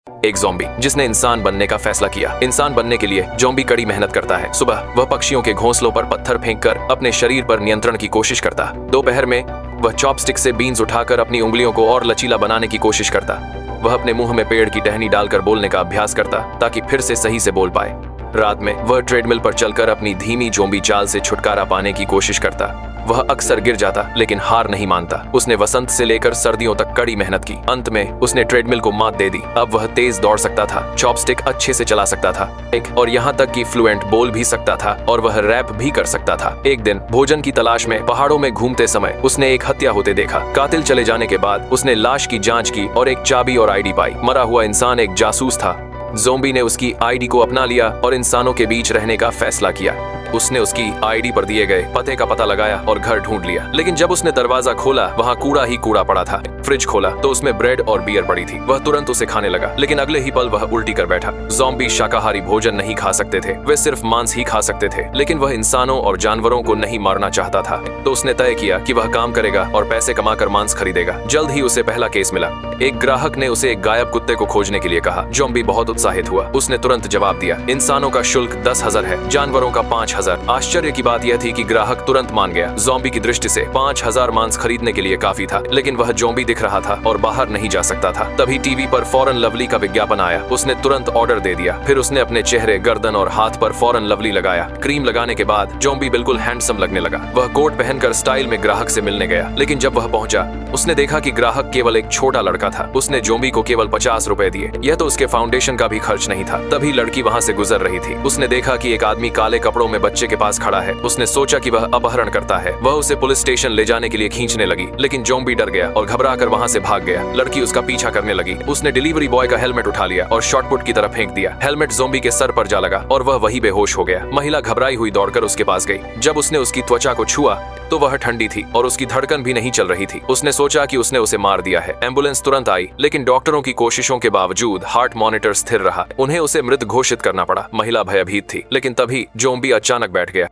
एक ज़ॉम्बी जिसने इंसान बनने का फैसला किया। इंसान बनने के लिए ज़ॉम्बी कड़ी मेहनत करता है। सुबह वह पक्षियों के घोंसलों पर पत्थर फेंककर अपने शरीर पर नियंत्रण की कोशिश करता। दोपहर में वह चॉपस्टिक से बीन्स उठाकर अपनी उंगलियों को और लचीला बनाने की कोशिश करता। वह अपने मुंह में पेड़ की टहनी डालकर बोलने का अभ्यास करता ताकि फिर से सही से बोल पाए। रात में वह ट्रेडमिल पर चलकर अपनी धीमी ज़ॉम्बी चाल से छुटकारा पाने की कोशिश करता। वह अक्सर गिर जाता लेकिन हार नहीं मानता। उसने वसंत से लेकर सर्दियों तक कड़ी मेहनत की। अंत में उसने ट्रेडमिल को मात दे दी। अब वह तेज दौड़ सकता था, चॉपस्टिक अच्छे से चला सकता था और यहाँ तक कि फ्लुएंट बोल भी सकता था और वह रैप भी कर सकता था। एक दिन भोजन की तलाश में पहाड़ों में घूमते समय उसने एक हत्या होते देखा। कातिल चले जाने के बाद उसने लाश की जांच की और एक चाबी और आईडी पाई। मरा हुआ इंसान एक जासूस था। ज़ॉम्बी ने उसकी आईडी को अपना लिया और इंसानों के बीच रहने का फैसला किया। उसने उसकी आईडी पर दिए गए पते का पता लगाया और घर ढूंढ लिया। लेकिन जब उसने दरवाजा खोला वहाँ कूड़ा ही कूड़ा पड़ा था। फ्रिज खोला तो उसमें ब्रेड और बियर पड़ी थी। वह तुरंत उसे खाने लगा लेकिन अगले ही पल वह उल्टी कर बैठा। ज़ॉम्बी शाकाहारी भोजन नहीं खा सकते थे, वे सिर्फ मांस ही खा सकते थे। लेकिन वह इंसानों और जानवरों को नहीं मारना चाहता था, तो उसने तय किया कि वह काम करेगा और पैसे कमाकर मांस खरीदेगा। जल्द ही उसे पहला केस मिला। एक ग्राहक ने उसे एक गायब कुत्ते को खोजने के लिए कहा। ज़ॉम्बी बहुत उत्साहित हुआ। उसने तुरंत जवाब दिया, इंसानों का शुल्क 10,000 है, जानवरों का 5,000। आश्चर्य की बात यह थी कि ग्राहक तुरंत मान गया। ज़ॉम्बी की दृष्टि से 5,000 मांस खरीदने के लिए काफी था, लेकिन वह ज़ॉम्बी दिख रहा था और बाहर नहीं जा सकता था। तभी टीवी पर फॉरन लवली का विज्ञापन आया। उसने तुरंत ऑर्डर दे दिया। फिर उसने अपने चेहरे, गर्दन और हाथ पर फॉरन लवली लगाया। क्रीम लगाने के बाद ज़ॉम्बी बिल्कुल हैंडसम लगने लगा। वह कोट पहनकर स्टाइल में ग्राहक से मिलने गया, लेकिन जब वह पहुंचा उसने देखा कि ग्राहक केवल एक छोटा लड़का था। उसने ज़ॉम्बी को केवल 50 रुपए दिए। यह तो उसके फाउंडेशन का भी खर्च नहीं था। तभी लड़की वहां से गुजर रही थी। उसने देखा कि एक आदमी काले कपड़ों में बच्चे के पास खड़ा है। उसने सोचा कि वह अपहरण करता है। वह उसे पुलिस स्टेशन ले जाने के लिए खींचने लगी, लेकिन ज़ॉम्बी डर गया और घबराकर वहां से भाग गया। लड़की उसका पीछा करने लगी। उसने डिलीवरी बॉय का हेलमेट उठा लिया और शॉटपुट की तरफ फेंक दिया। हेलमेट ज़ॉम्बी के सर पर जा लगा और वह वहीं बेहोश हो गया। महिला घबराई हुई दौड़कर उसके पास गई। जब उसने उसकी त्वचा को छुआ तो वह ठंडी थी और उसकी धड़कन भी नहीं चल रही थी। उसने सोचा कि उसने उसे मार दिया है। एम्बुलेंस तुरंत आई, लेकिन डॉक्टरों की कोशिशों के बावजूद हार्ट मॉनिटर स्थिर रहा। उन्हें उसे मृत घोषित करना पड़ा। महिला भयभीत थी, लेकिन तभी ज़ॉम्बी अचानक बैठ गया।